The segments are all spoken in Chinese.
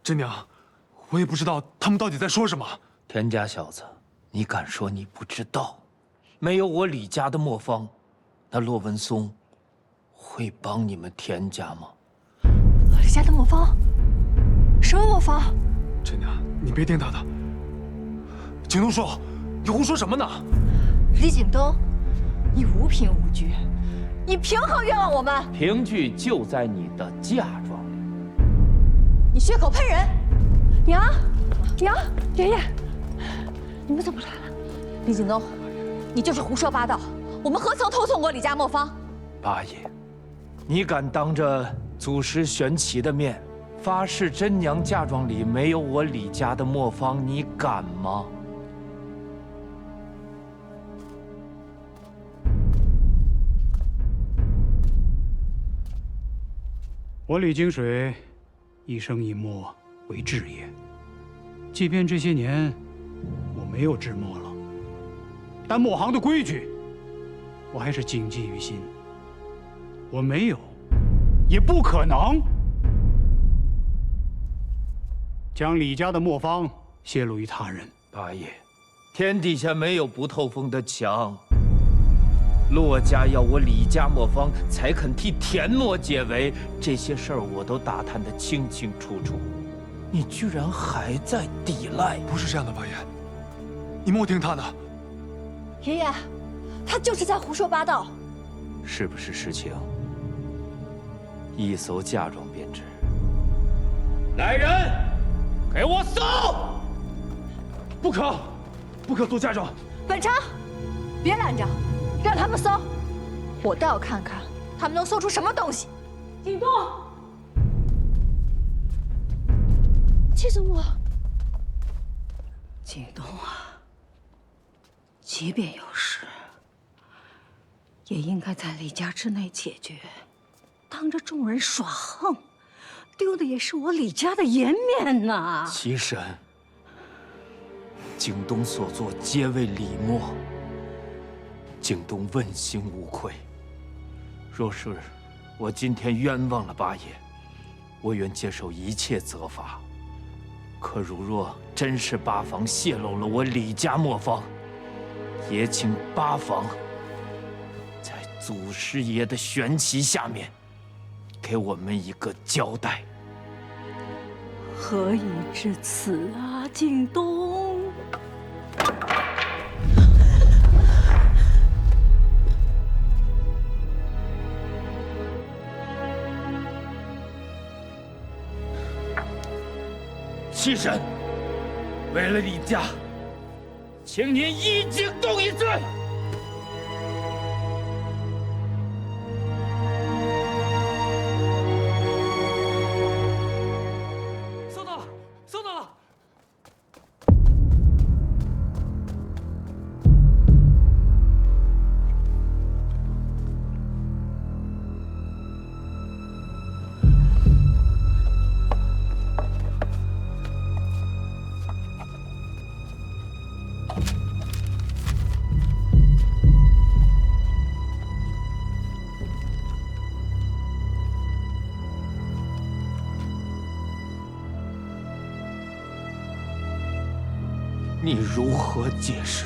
真娘，我也不知道他们到底在说什么。田家小子，你敢说你不知道？没有我李家的磨坊，那骆文松会帮你们田家吗？李家的磨坊？什么磨坊？真娘，你别听他的。景东叔，你胡说什么呢？李景东，你无凭无据，你凭何冤枉我们？凭据就在你的嫁妆里。你血口喷人！娘，爷爷，你们怎么来了？李景东，你就是胡说八道！我们何曾偷送过李家磨坊？八爷，你敢当着祖师玄奇的面发誓真娘嫁妆里没有我李家的磨坊，你敢吗？我李金水一生一墨为志业，即便这些年我没有制墨了，但墨行的规矩我还是谨记于心。我没有，也不可能将李家的墨方泄露于他人。八爷，天底下没有不透风的墙。骆家要我李家磨坊才肯替田墨解围，这些事儿我都打探得清清楚楚，你居然还在抵赖？不是这样的，八爷，你莫听他的。爷爷，他就是在胡说八道。是不是实情？一搜嫁妆便知。来人，给我搜！不可，不可搜嫁妆。本城，别拦着，让他们搜，我倒要看看他们能搜出什么东西。景东，季总我。景东啊，即便有事，也应该在李家之内解决。当着众人耍横，丢的也是我李家的颜面呐！齐神，景东所作皆为李墨，景东问心无愧。若是我今天冤枉了八爷，我愿接受一切责罚。可如若真是八房泄露了我李家磨坊，也请八房在祖师爷的玄旗下面，给我们一个交代。何以至此啊，景东？七神，为了李家，请您依景东一罪。搜到了，搜到了！你如何解释？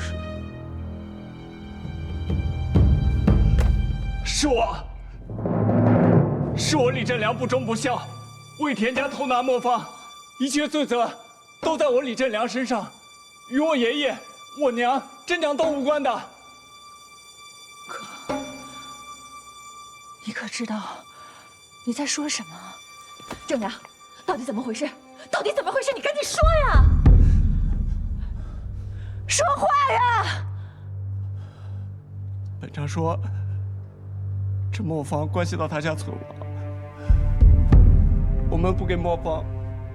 是我李振良不忠不孝，为田家偷拿磨坊，一切罪责都在我李振良身上，与我爷爷、我娘、真娘都无关的。你可知道你在说什么？正娘，到底怎么回事？到底怎么回事？你赶紧说呀！说话呀！本长说，这磨坊关系到他家存亡，我们不给磨坊，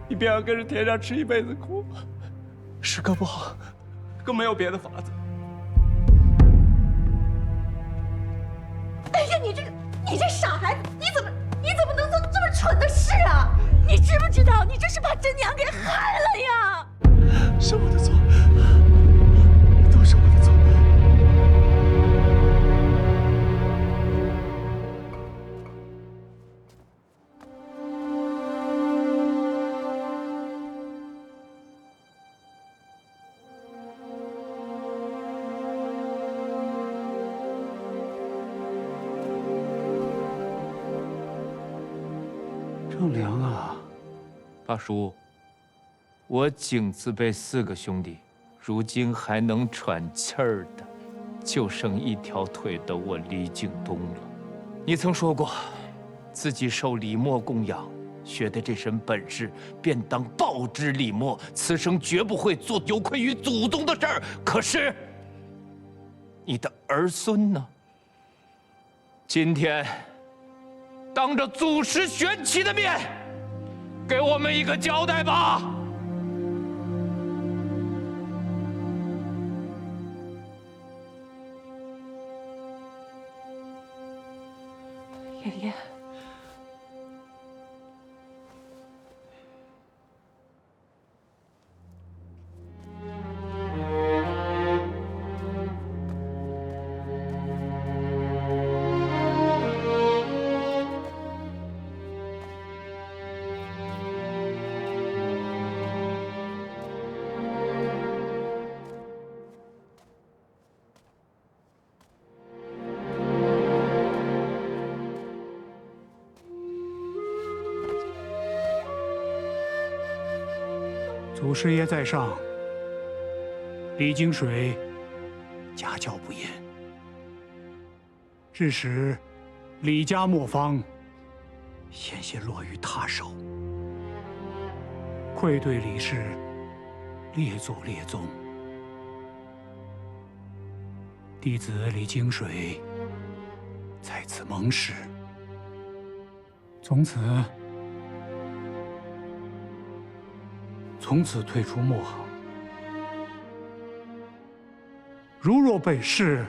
你便要跟着田家吃一辈子苦。时刻不好，更没有别的法子。哎呀，你这傻孩子，你怎么能做这么蠢的事啊？你知不知道，你这是把真娘给害了呀？是我的错，都是我的错。栋梁啊！大叔，我景字辈4个兄弟，如今还能喘气儿的，就剩一条腿的我李景东了。你曾说过，自己受李默供养，学的这身本事，便当报之李默，此生绝不会做有愧于祖宗的事儿。可是，你的儿孙呢？今天，当着祖师玄奇的面，给我们一个交代吧！爷爷，祖师爷在上，李金水家教不严，致使李家磨坊险些落于他手，愧对李氏列祖列宗。弟子李金水在此蒙师，从此退出墨行。如若被弑，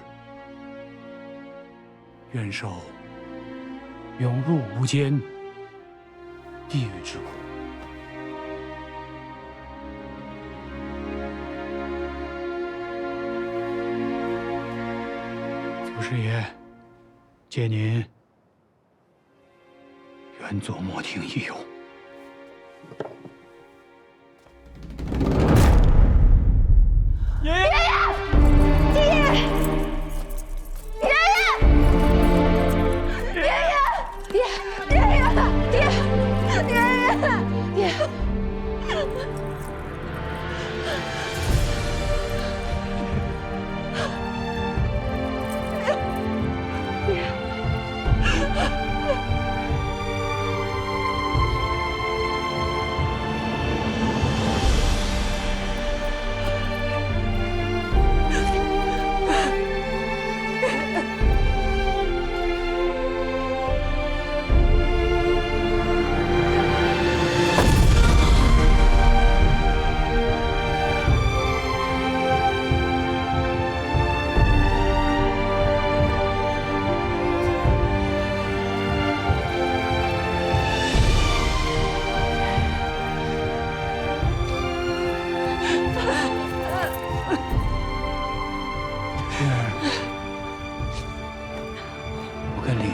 愿受永入无间地狱之苦。祖师爷，借您原作墨庭一用。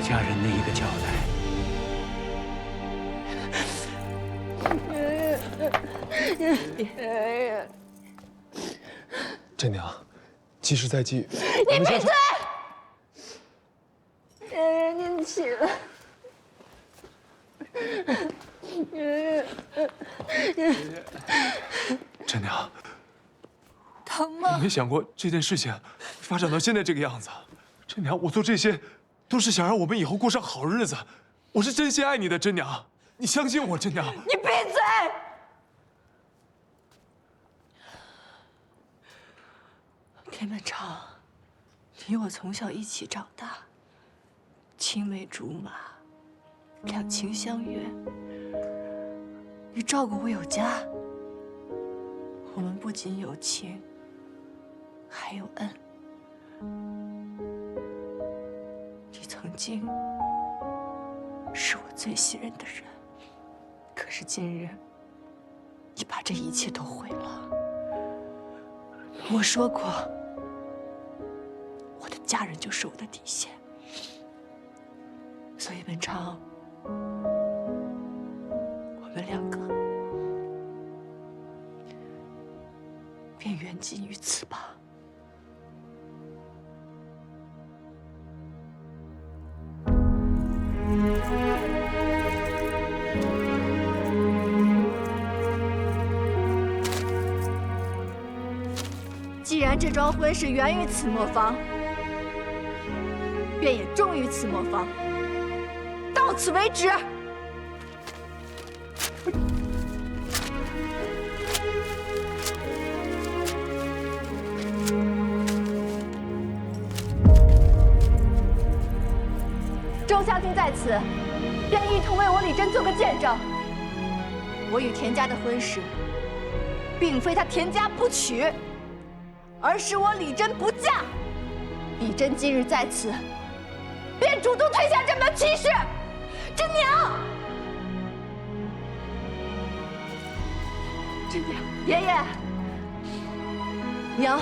家人的一个交代。真娘，吉时在即，你闭嘴！爷爷，您起来。真娘，疼吗？我没想过这件事情发展到现在这个样子。真娘，我做这些都是想让我们以后过上好日子。我是真心爱你的，真娘，你相信我，真娘。你闭嘴！田本昌，你我从小一起长大，青梅竹马，两情相悦。你照顾我有加，我们不仅有情，还有恩。你曾经是我最信任的人，可是今日，你把这一切都毁了。我说过，我的家人就是我的底线，所以文昌，我们两个便缘尽于此吧。然这桩婚事源于此磨坊，便也终于此磨坊，到此为止。周乡亲在此，便一同为我李真做个见证。我与田家的婚事，并非他田家不娶，而是我李真不嫁。李真今日在此，便主动退下这门亲事。真娘，真娘，爷爷，娘，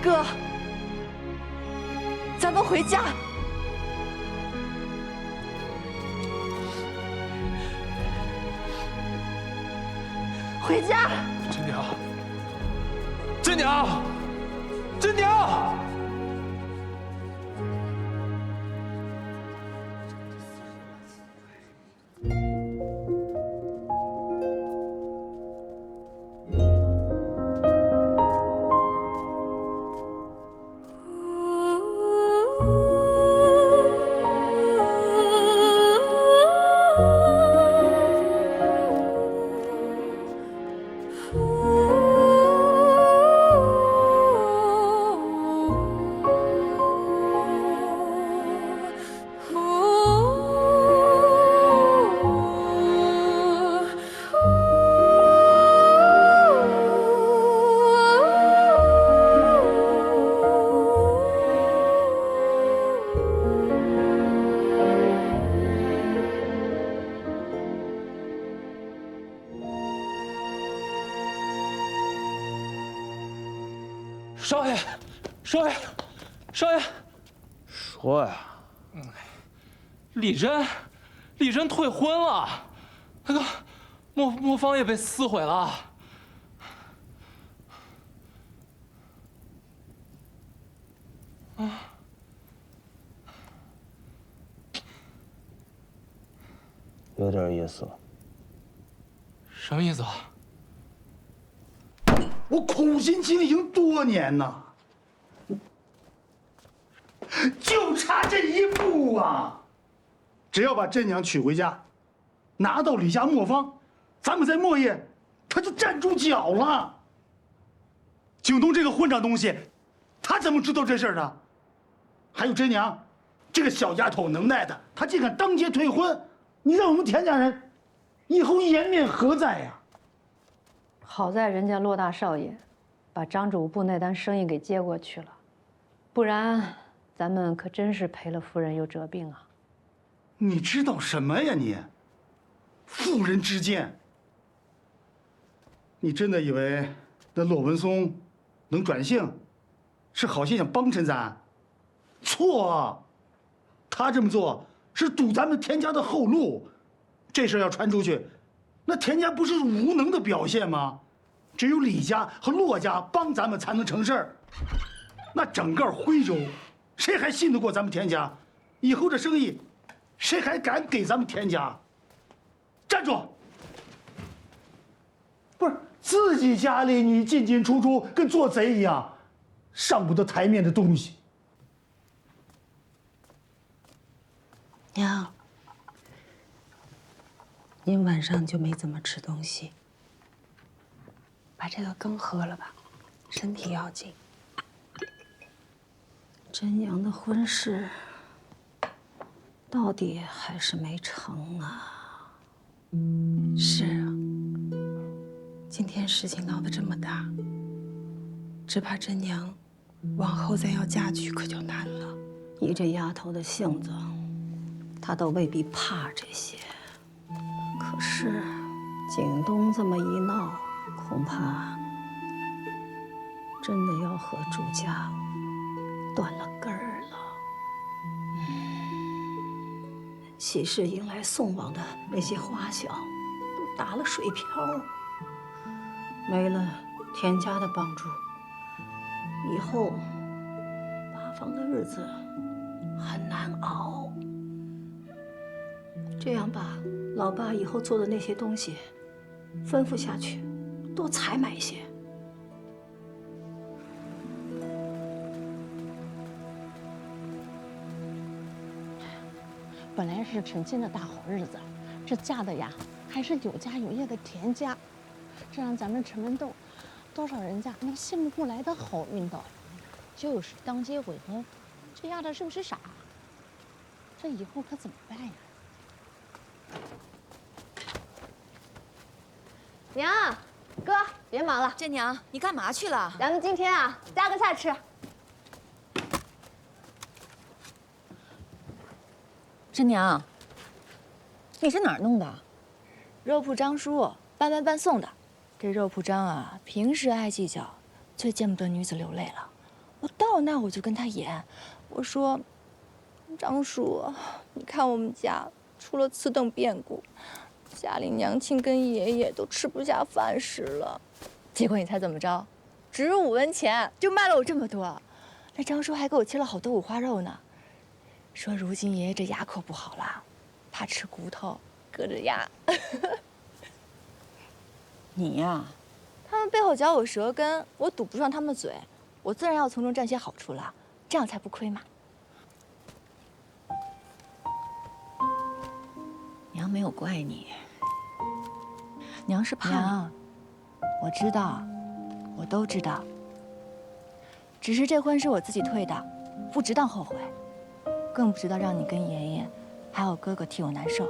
哥，咱们回家。回家。真娘，真娘，真娘！少爷，少爷，少爷，说呀，李真退婚了，那个磨坊也被撕毁了。有点意思。什么意思啊？我苦心经营多年呐，就差这一步啊！只要把真娘娶回家，拿到李家磨坊，咱们在磨业，他就站住脚了。景东这个混账东西，他怎么知道这事儿的？还有真娘，这个小丫头能耐的，她竟敢当街退婚，你让我们田家人以后颜面何在呀？好在人家骆大少爷把张主簿那单生意给接过去了，不然咱们可真是赔了夫人又折兵啊！你知道什么呀你？妇人之见，你真的以为那骆文松能转性，是好心想帮衬咱？错啊！他这么做是堵咱们田家的后路，这事要传出去，那田家不是无能的表现吗？只有李家和骆家帮咱们才能成事儿。那整个徽州，谁还信得过咱们田家？以后这生意，谁还敢给咱们田家？站住！不是自己家里你进进出出，跟做贼一样，上不得台面的东西。娘，您晚上就没怎么吃东西，把这个羹喝了吧，身体要紧。真娘的婚事到底还是没成啊？是啊，今天事情闹得这么大，只怕真娘往后再要嫁娶可就难了。以这丫头的性子，她倒未必怕这些。可是景东这么一闹，恐怕真的要和朱家断了根儿了。喜事迎来送往的那些花销都打了水漂，没了田家的帮助，以后八方的日子很难熬。这样吧，老爸以后做的那些东西，吩咐下去，多采买些。本来是省亲的大好日子，这嫁的呀还是有家有业的田家，这让咱们陈文栋多少人家能羡慕不来的好运道。就是当街悔婚，这丫头是不是傻？这以后可怎么办呀？娘，哥，别忙了。这娘，你干嘛去了？咱们今天啊，加个菜吃。这娘，你是哪儿弄的？肉铺张叔半卖半送的。这肉铺张啊，平时爱计较，最见不得女子流泪了。我到那我就跟他演，我说：“张叔，你看我们家出了此等变故，家里娘亲跟爷爷都吃不下饭食了。”结果你猜怎么着？只5文钱就卖了我这么多。那张叔还给我切了好多五花肉呢，说如今爷爷这牙口不好了，怕吃骨头，硌着牙。你呀，他们背后嚼我舌根，我堵不上他们的嘴，我自然要从中占些好处了，这样才不亏嘛。娘没有怪你，娘是怕娘，我知道，我都知道。只是这婚是我自己退的，不值当后悔，更不值得让你跟爷爷还有哥哥替我难受。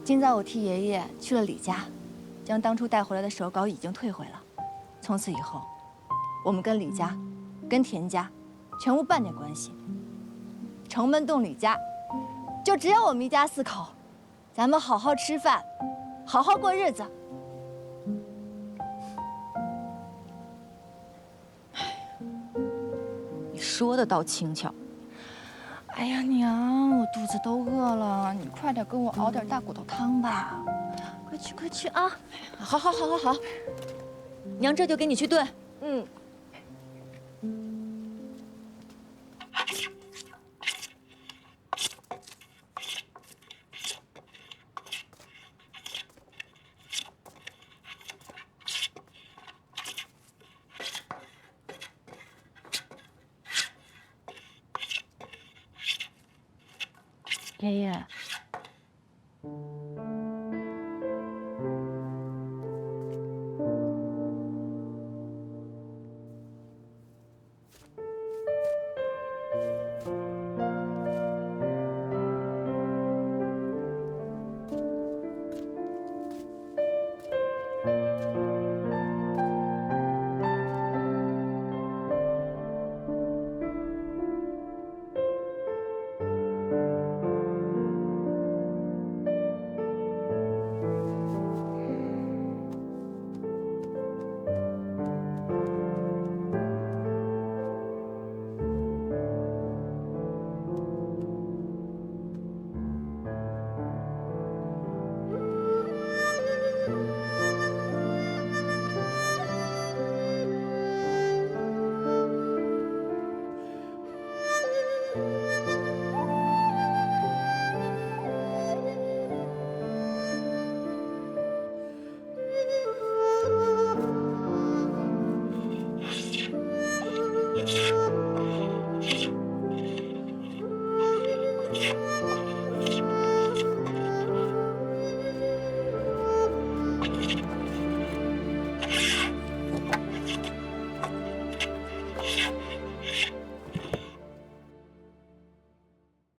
今早我替爷爷去了李家，将当初带回来的手稿已经退回了。从此以后，我们跟李家、跟田家全无半点关系。城门洞李家，就只有我们一家4口，咱们好好吃饭，好好过日子。你说的倒轻巧。哎呀，娘，我肚子都饿了，你快点给我熬点大骨头汤吧。快去快去啊！好，好，好，好，好。娘这就给你去炖。嗯。爷爷，